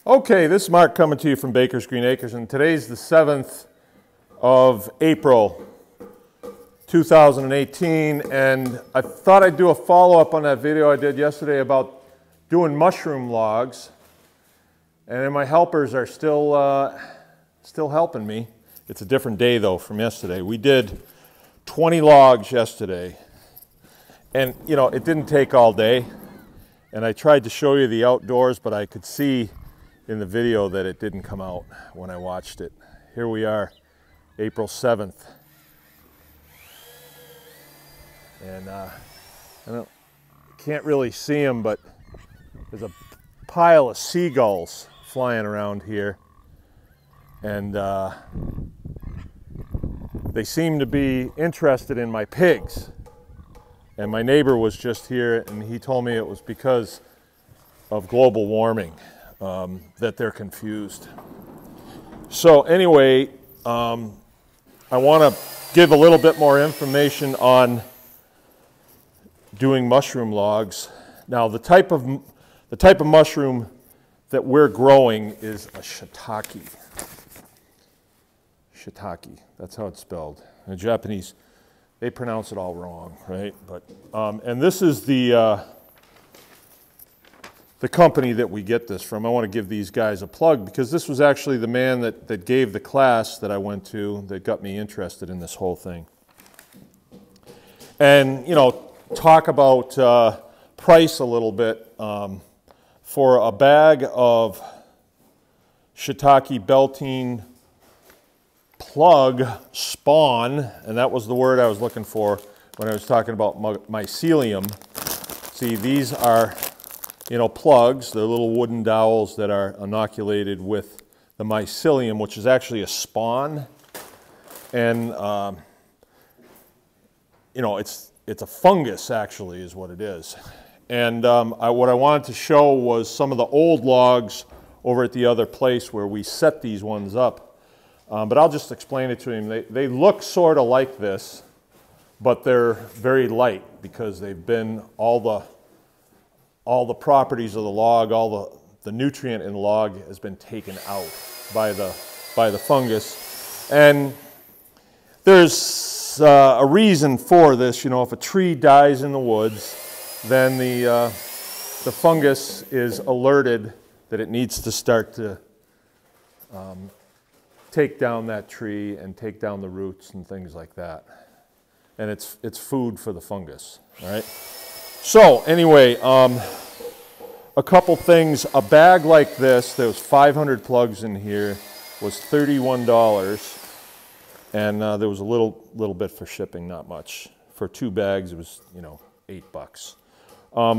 Okay, this is Mark coming to you from Baker's Green Acres, and today's the 7th of April, 2018, and I thought I'd do a follow-up on that video I did yesterday about doing mushroom logs, and my helpers are still helping me. It's a different day, though, from yesterday. We did 20 logs yesterday, and, you know, it didn't take all day, and I tried to show you the outdoors, but I could see in the video that it didn't come out when I watched it. Here we are, April 7th. And can't really see them, but there's a pile of seagulls flying around here. And they seem to be interested in my pigs. And my neighbor was just here and he told me it was because of global warming. That they're confused. So anyway, I want to give a little bit more information on doing mushroom logs. Now the type of mushroom that we're growing is a shiitake. Shiitake, that's how it's spelled. The Japanese, they pronounce it all wrong, right? But and this is the company that we get this from. I want to give these guys a plug because this was actually the man that gave the class that I went to that got me interested in this whole thing. And, you know, talk about price a little bit. For a bag of shiitake beltine plug spawn, and that was the word I was looking for when I was talking about mycelium. See, these are, you know, plugs. They're little wooden dowels that are inoculated with the mycelium, which is actually a spawn. And, you know, it's a fungus, actually, is what it is. And what I wanted to show was some of the old logs over at the other place where we set these ones up. But I'll just explain it to him. They look sort of like this, but they're very light because they've been all the properties of the log, all the nutrient in the log has been taken out by the fungus. And there's a reason for this. You know, if a tree dies in the woods, then the fungus is alerted that it needs to start to take down that tree and take down the roots and things like that. And it's food for the fungus, all right? So anyway, a couple things. A bag like this, there was 500 plugs in here, was $31, and there was a little bit for shipping, not much. For 2 bags, it was, you know, $8.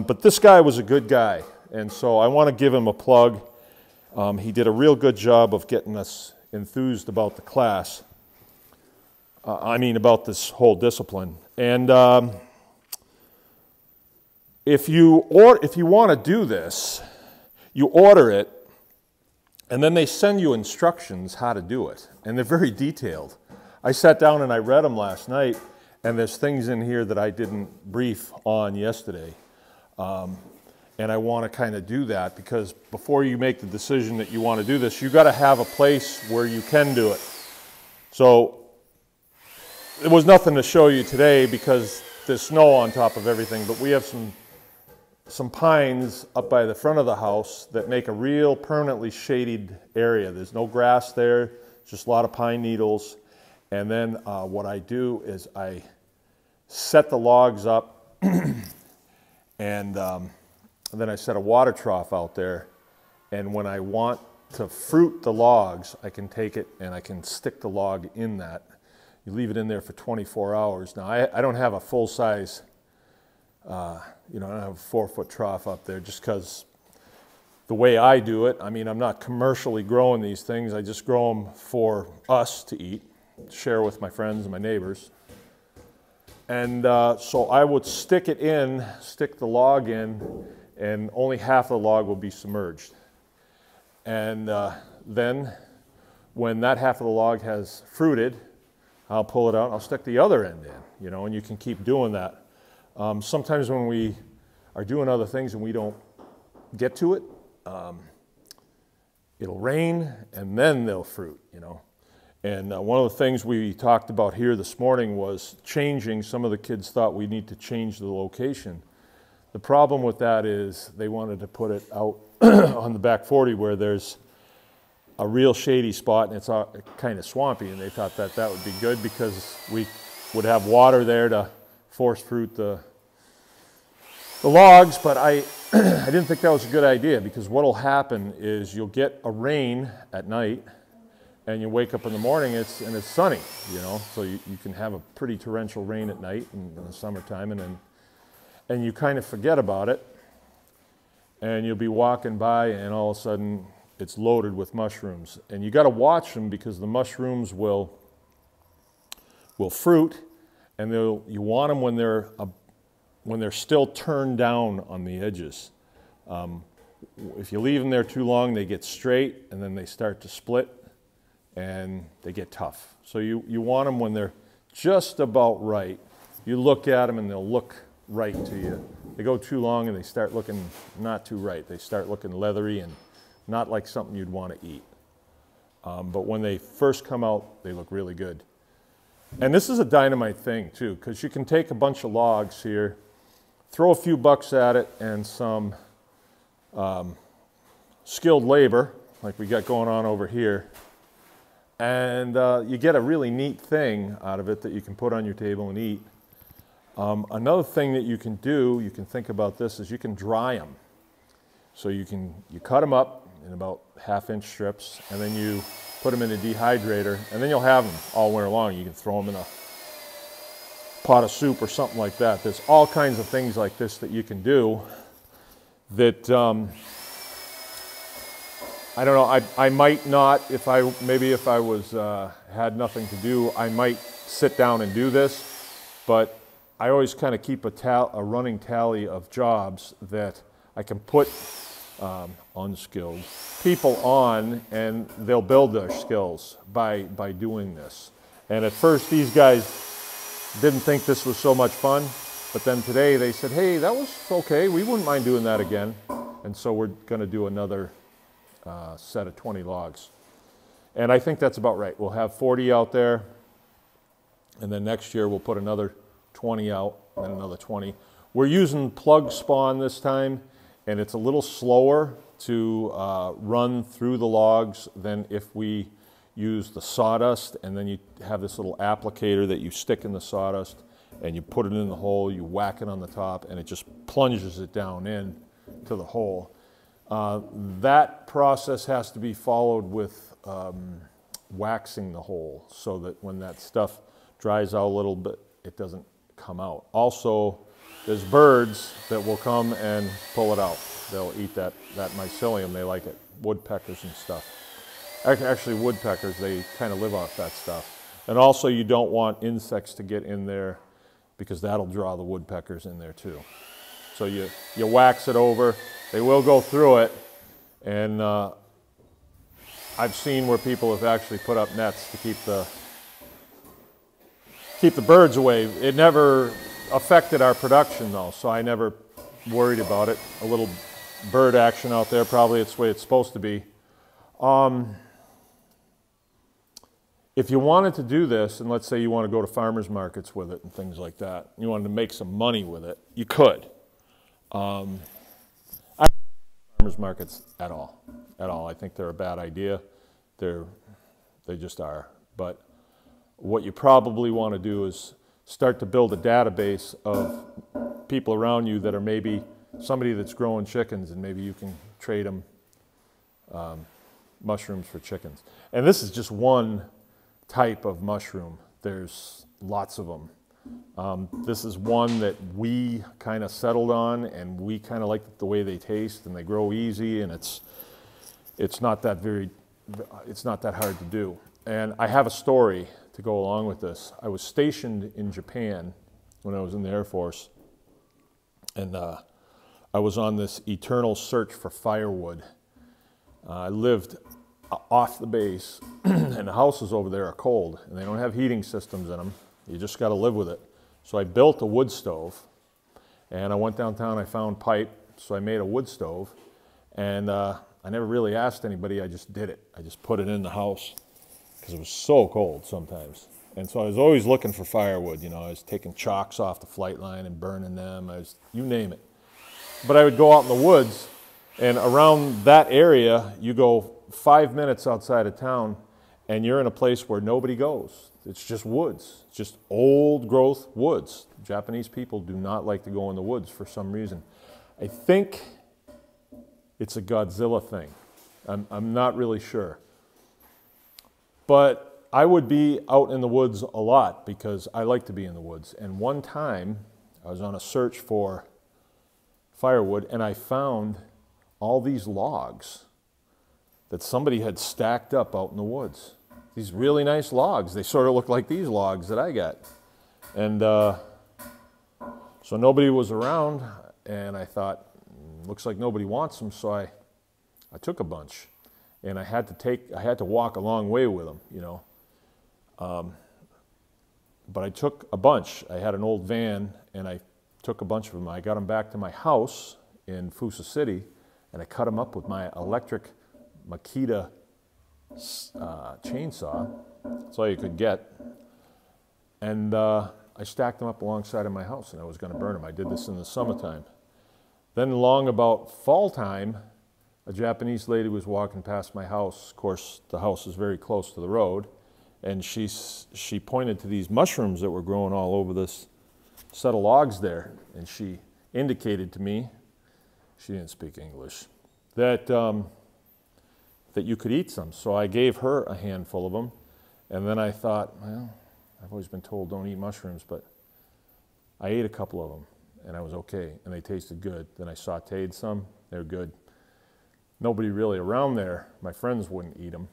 But this guy was a good guy, and so I want to give him a plug. He did a real good job of getting us enthused about the class. About this whole discipline. And if you want to do this, you order it, and then they send you instructions how to do it, and they're very detailed. I sat down and I read them last night, and there's things in here that I didn't brief on yesterday. And I want to kind of do that because before you make the decision that you want to do this, you've got to have a place where you can do it. So there was nothing to show you today because there's snow on top of everything, but we have some pines up by the front of the house that make a real permanently shaded area. There's no grass there, just a lot of pine needles. And then what I do is I set the logs up and then I set a water trough out there. And when I want to fruit the logs, I can take it and I can stick the log in that. You leave it in there for 24 hours. Now, I don't have a full-size, you know, I don't have a 4-foot trough up there just because the way I do it, I mean, I'm not commercially growing these things. I just grow them for us to eat, share with my friends and my neighbors. And so I would stick the log in, and only half the log will be submerged. And then when that half of the log has fruited, I'll pull it out and I'll stick the other end in, you know, and you can keep doing that. Sometimes when we are doing other things and we don't get to it, it'll rain and then they'll fruit, you know. And one of the things we talked about here this morning was changing. Some of the kids thought we need to change the location. The problem with that is they wanted to put it out on the back 40 where there's a real shady spot and it's kind of swampy, and they thought that that would be good because we would have water there to force fruit the logs. But I didn't think that was a good idea, because what will happen is you'll get a rain at night and you wake up in the morning and it's sunny, you know, so you can have a pretty torrential rain at night in the summertime, and you kind of forget about it, and you'll be walking by and all of a sudden it's loaded with mushrooms. And you got to watch them, because the mushrooms will fruit, and you want them when they're still turned down on the edges. If you leave them there too long, they get straight and then they start to split and they get tough. So you want them when they're just about right. You look at them and they'll look right to you. They go too long and they start looking not too right. They start looking leathery and not like something you'd want to eat. But when they first come out, they look really good. And this is a dynamite thing too, because you can take a bunch of logs here, throw a few bucks at it and some skilled labor, like we got going on over here, and you get a really neat thing out of it that you can put on your table and eat. Another thing that you can do, you can think about this, is you can dry them. So you cut them up in about half-inch strips, and then you put them in a dehydrator, and then you'll have them all winter long. You can throw them in a pot of soup or something like that. There's all kinds of things like this that you can do that, I don't know, I might not, if I was, had nothing to do, I might sit down and do this, but I always kind of keep a running tally of jobs that I can put unskilled people on, and they'll build their skills by doing this. And at first these guys didn't think this was so much fun, but then today they said, hey, that was okay, we wouldn't mind doing that again. And so we're going to do another set of 20 logs. And I think that's about right. We'll have 40 out there, and then next year we'll put another 20 out, and then another 20. We're using plug spawn this time, and it's a little slower to run through the logs than if we use the sawdust, and then you have this little applicator that you stick in the sawdust, and you put it in the hole, you whack it on the top, and it just plunges it down in to the hole. That process has to be followed with waxing the hole, so that when that stuff dries out a little bit, it doesn't come out. Also, there's birds that will come and pull it out. They'll eat that mycelium. They like it. Woodpeckers and stuff. Actually, woodpeckers, they kind of live off that stuff. And also, you don't want insects to get in there, because that'll draw the woodpeckers in there too. So you wax it over. They will go through it, and I've seen where people have actually put up nets to keep the birds away. It never affected our production though, so I never worried about it. A little bird action out there, probably it's the way it's supposed to be. If you wanted to do this, and let's say you want to go to farmers markets with it and things like that, you wanted to make some money with it, you could. I don't like farmers markets at all. I think they're a bad idea. They just are. But what you probably want to do is start to build a database of people around you that are maybe somebody that's growing chickens, and maybe you can trade them mushrooms for chickens. And this is just one type of mushroom. There's lots of them. This is one that we kind of settled on, and we kind of like the way they taste, and they grow easy, and it's not that hard to do. And I have a story to go along with this. I was stationed in Japan when I was in the Air Force, and I was on this eternal search for firewood. I lived off the base, and the houses over there are cold, and they don't have heating systems in them. You just got to live with it. So I built a wood stove, and I went downtown, I found pipe, so I made a wood stove, and I never really asked anybody, I just did it. I just put it in the house because it was so cold sometimes. And so I was always looking for firewood, you know. I was taking chalks off the flight line and burning them, you name it. But I would go out in the woods, and around that area, you go 5 minutes outside of town, and you're in a place where nobody goes. It's just woods. It's just old growth woods. Japanese people do not like to go in the woods for some reason. I think it's a Godzilla thing. I'm not really sure. But I would be out in the woods a lot because I like to be in the woods. And one time, I was on a search for firewood, and I found all these logs that somebody had stacked up out in the woods. These really nice logs. They sort of look like these logs that I got. And so nobody was around, and I thought, looks like nobody wants them, so I took a bunch. And I had to walk a long way with them, you know. But I took a bunch. I had an old van, and I took a bunch of them. I got them back to my house in Fusa City, and I cut them up with my electric Makita chainsaw. That's all you could get. And I stacked them up alongside of my house, and I was going to burn them. I did this in the summertime. Then along about fall time, a Japanese lady was walking past my house. Of course, the house is very close to the road. And she pointed to these mushrooms that were growing all over this set of logs there. And she indicated to me, she didn't speak English, that you could eat some. So I gave her a handful of them. And then I thought, well, I've always been told don't eat mushrooms, but I ate a couple of them, and I was okay, and they tasted good. Then I sauteed some. They were good. Nobody really around there, my friends wouldn't eat them.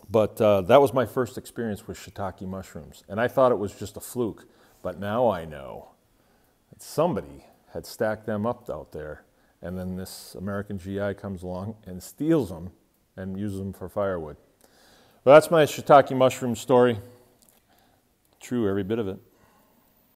But that was my first experience with shiitake mushrooms. And I thought it was just a fluke. But now I know that somebody had stacked them up out there. And then this American GI comes along and steals them and uses them for firewood. Well, that's my shiitake mushroom story. True, every bit of it.